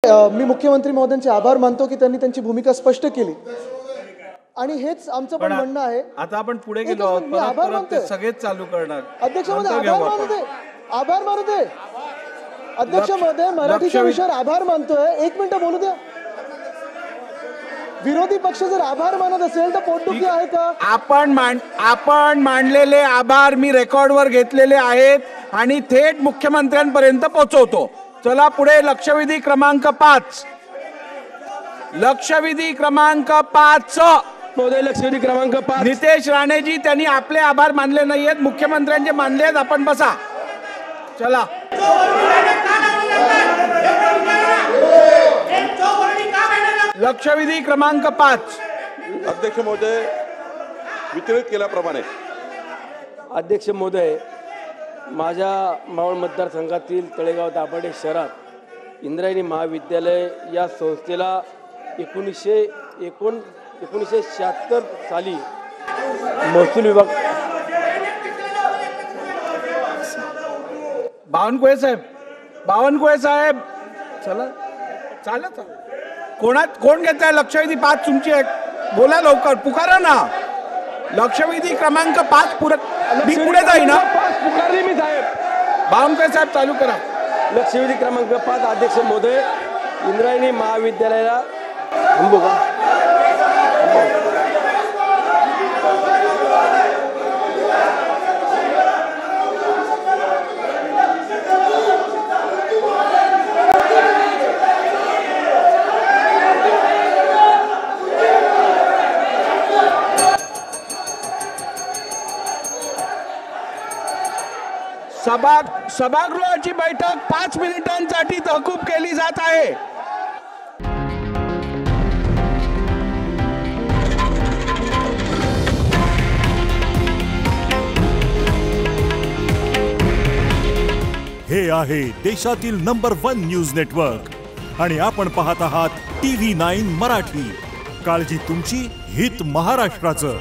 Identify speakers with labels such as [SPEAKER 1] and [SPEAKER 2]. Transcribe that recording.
[SPEAKER 1] मी मुख्यमंत्री महोदयांचे आभार मानतो की त्यांनी त्यांची भूमिका स्पष्ट केली आणि हेच आमचं पण म्हणणं आहे।
[SPEAKER 2] आता आपण पुढे गेलो आहोत, परत ते सगळेच चालू करणार।
[SPEAKER 1] अध्यक्ष महोदय आभार मानू दे अध्यक्ष महोदय मराठीच्या विषयावर आभार मानतोय, एक मिनिट बोलू द्या। विरोधी पक्ष जर आभार मानत असेल तर पोटदुखी आहे का?
[SPEAKER 2] आपण मानलेले आभार मी रेकॉर्डवर घेतलेले आहेत आणि थेट मुख्यमंत्र्यांपर्यंत पोहोचवतो। चला पुढे लक्षवेधी क्रमांक 5। लक्षवेधी क्रमांक 5
[SPEAKER 3] महोदय, लक्षवेधी क्रमांक 5
[SPEAKER 2] नितेश राणेजी, त्यांनी आपले आभार मानले नाहीयेत, मुख्यमंत्र्यांचे मानले आहेत। आपण बसा, चला। लक्षवेधी क्रमांक 5।
[SPEAKER 4] अध्यक्ष महोदय, वितरित केल्याप्रमाणे
[SPEAKER 3] अध्यक्ष महोदय, माझ्या मावळ मतदारसंघातील तळेगाव दाभाडे शहरात इंद्रायणी महाविद्यालय या संस्थेला 1976 साली महसूल विभाग
[SPEAKER 2] बावनकुळे साहेब चला चालत कोण घेत आहे? लक्षवेधी 5 तुमची आहे, बोला लवकर, पुकारा ना। लक्षवेधी क्रमांक 5 मी पुढे जाई ना,
[SPEAKER 3] पुकारली मी साहेब।
[SPEAKER 2] बावनकुळे साहेब चालू करा।
[SPEAKER 3] लक्षवेधी क्रमांक 5 अध्यक्ष महोदय, इंद्रायणी महाविद्यालयाला थांबू का?
[SPEAKER 2] सभागृहाची बैठक 5 मिनिटांसाठी तहकूब केली जात आहे।
[SPEAKER 5] हे आहे देशातील नंबर 1 न्यूज नेटवर्क आणि आपण पाहत आहात TV9 मराठी। काळजी तुमची, हित महाराष्ट्राचं।